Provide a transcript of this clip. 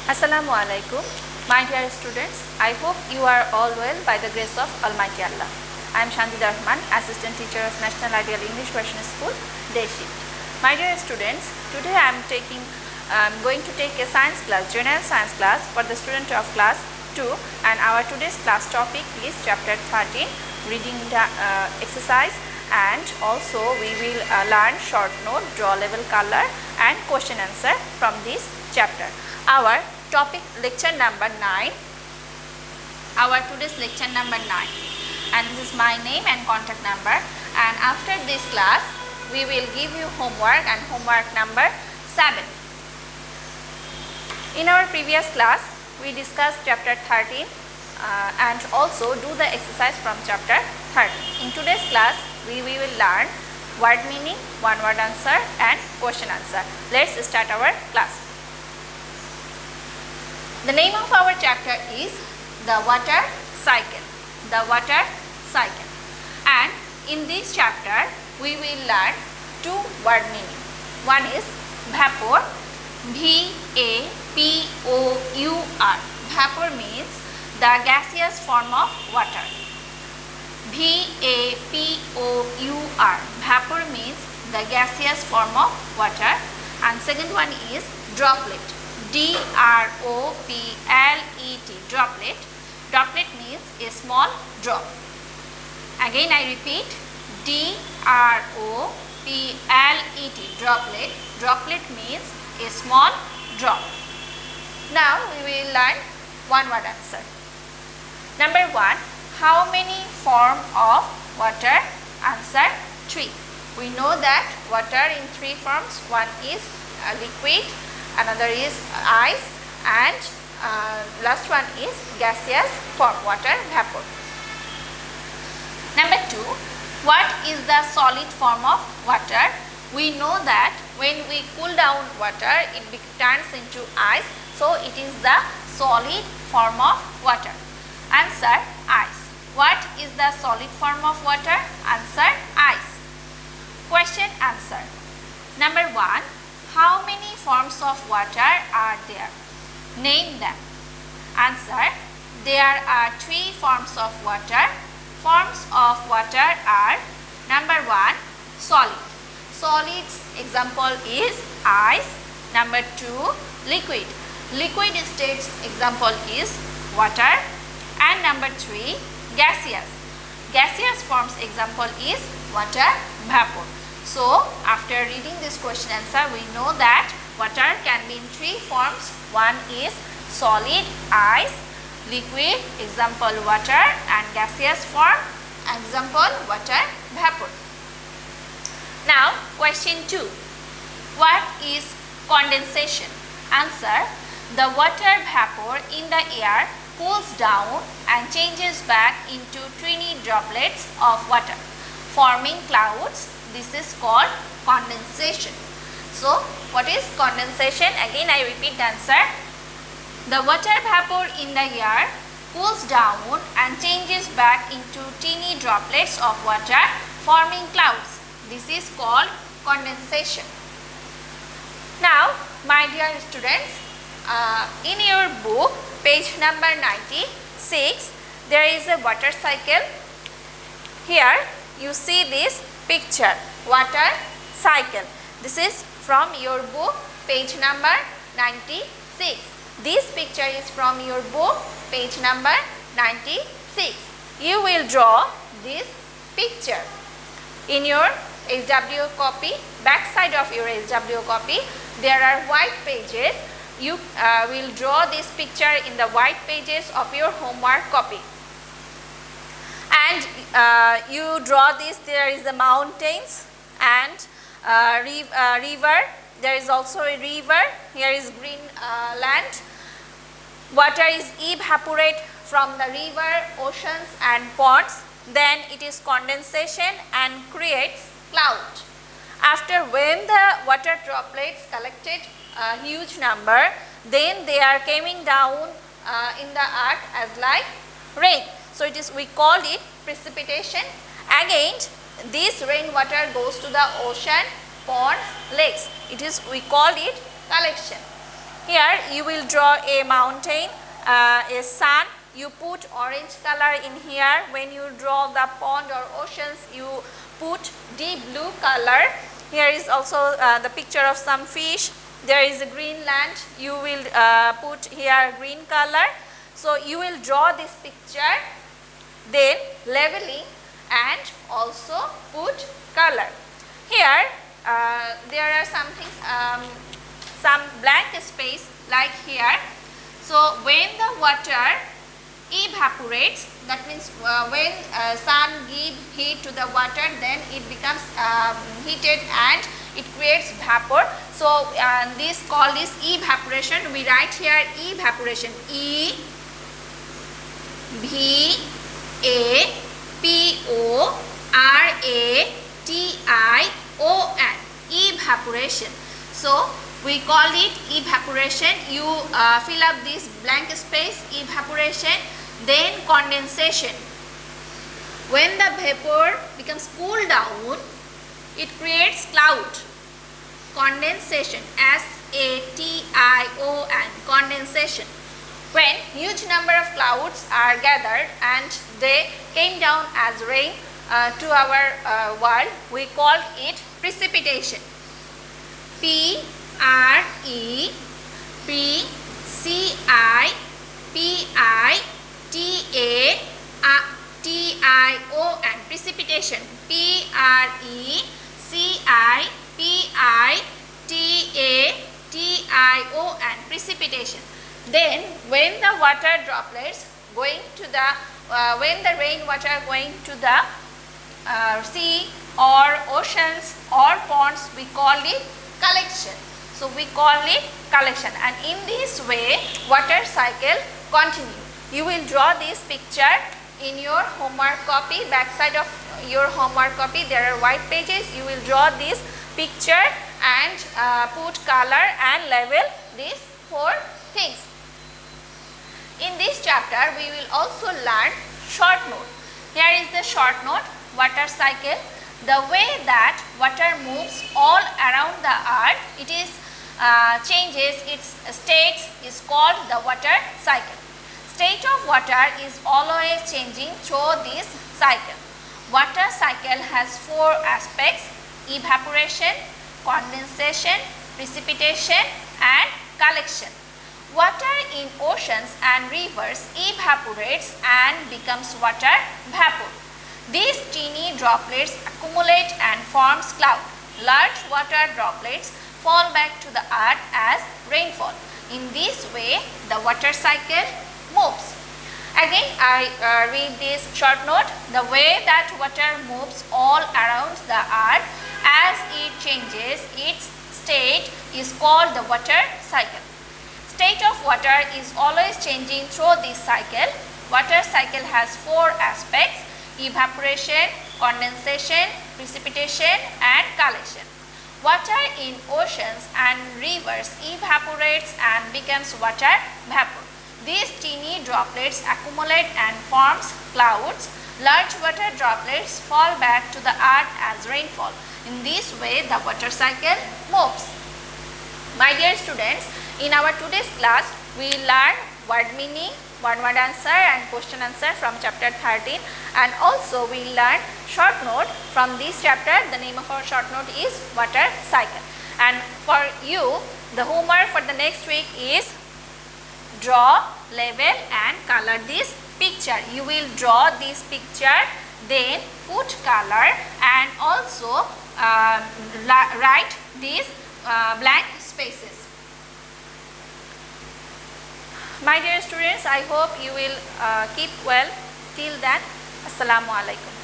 Assalamu alaikum, my dear students. I hope you are all well by the grace of Almighty Allah. I am Shanti Rahman, Assistant Teacher of National Ideal English Version School, Day Shift. My dear students, today I am going to take a science class, general science class for the student of class 2, and our today's class topic is chapter 13, reading the exercise, and also we will learn short note, draw level color and question answer from this chapter. Our topic lecture number 9, our today's lecture number 9, and this is my name and contact number, and after this class we will give you homework and homework number 7. In our previous class we discussed chapter 13 and also do the exercise from chapter 13. In today's class we will learn word meaning, one word answer and question answer. Let's start our class. The name of our chapter is the water cycle. The water cycle. And in this chapter we will learn two word meaning. One is vapor, V-A-P-O-U-R. Vapor means the gaseous form of water. V-A-P-O-U-R. Vapor means the gaseous form of water. And second one is droplet. D-R-O-P-L-E-T. Droplet. Droplet means a small drop. Again I repeat, D-R-O-P-L-E-T. Droplet. Droplet means a small drop. Now we will learn one word answer. Number 1, how many form of water? Answer 3. We know that water in 3 forms. One is liquid, another is ice, and last one is gaseous form, water vapor. Number 2, what is the solid form of water? We know that when we cool down water it turns into ice, so it is the solid form of water. Answer ice. What is the solid form of water? Answer ice. Question answer. Number 1, how many forms of water are there? Name them. Answer, there are 3 forms of water. Forms of water are: number 1, solid. Solid's example is ice. Number 2, liquid. Liquid state's example is water. And number 3, gaseous. Gaseous form's example is water vapor. So, after reading this question answer, we know that water can be in 3 forms. One is solid, ice, liquid, example water, and gaseous form, example water vapor. Now, question 2. What is condensation? Answer, the water vapor in the air cools down and changes back into tiny droplets of water, forming clouds. This is called condensation. So, what is condensation? Again I repeat the answer. The water vapor in the air cools down and changes back into teeny droplets of water, forming clouds. This is called condensation. Now, my dear students, in your book, page number 96, there is a water cycle. Here you see this picture, water cycle. This is from your book, page number 96. This picture is from your book, page number 96. You will draw this picture in your SW copy. Back side of your SW copy, there are white pages. You will draw this picture in the white pages of your homework copy. And you draw this. There is the mountains and river. There is also a river. Here is green land. Water is evaporate from the river, oceans and ponds. Then it is condensation and creates cloud. After, when the water droplets collected a huge number, then they are coming down in the earth as like rain. So it is, we call it precipitation. Again, this rainwater goes to the ocean, ponds, lakes. It is, we call it collection. Here you will draw a mountain, a sun. You put orange color in here. When you draw the pond or oceans, you put deep blue color. Here is also the picture of some fish. There is a green land. You will put here green color. So you will draw this picture, then leveling and also put color. Here there are some things, some blank space like here. So when the water evaporates, that means when sun gives heat to the water, then it becomes heated and it creates vapor. So this called is evaporation. We write here evaporation, E V A P O R A T I O N, evaporation. So we call it evaporation. You fill up this blank space, evaporation. Then condensation. When the vapor becomes cooled down, it creates cloud. Condensation, S-A-T-I-O-N, condensation. When huge number of clouds are gathered and they came down as rain to our world, we call it precipitation. P-R-E-C-I-P-I-T-A-T-I-O-N, precipitation. P-R-E-C-I-P-I-T-A-T-I-O-N, precipitation. Then when the water droplets going to the when the rainwater going to the sea or oceans or ponds, we call it collection. So we call it collection, and in this way water cycle continue. You will draw this picture in your homework copy. Back side of your homework copy there are white pages. You will draw this picture and put color and label these four things. In this chapter we will also learn short note. Here is the short note, water cycle. The way that water moves all around the earth, it is changes its states, is called the water cycle. State of water is always changing through this cycle. Water cycle has four aspects: evaporation, condensation, precipitation and collection. Water in oceans and rivers evaporates and becomes water vapor. These teeny droplets accumulate and forms cloud. Large water droplets fall back to the earth as rainfall. In this way, the water cycle moves. Again, I read this short note. The way that water moves all around the earth as it changes its state is called the water cycle. State of water is always changing through this cycle. Water cycle has four aspects: evaporation, condensation, precipitation and collection. Water in oceans and rivers evaporates and becomes water vapor. These teeny droplets accumulate and forms clouds. Large water droplets fall back to the earth as rainfall. In this way, the water cycle moves. My dear students, in our today's class, we learn word meaning, one-word answer and question answer from chapter 13, and also we learn short note from this chapter. The name of our short note is water cycle. And for you, the homework for the next week is draw, label and color this picture. You will draw this picture, then put color and also write these blank spaces. My dear students, I hope you will keep well. Till then, Assalamu alaikum.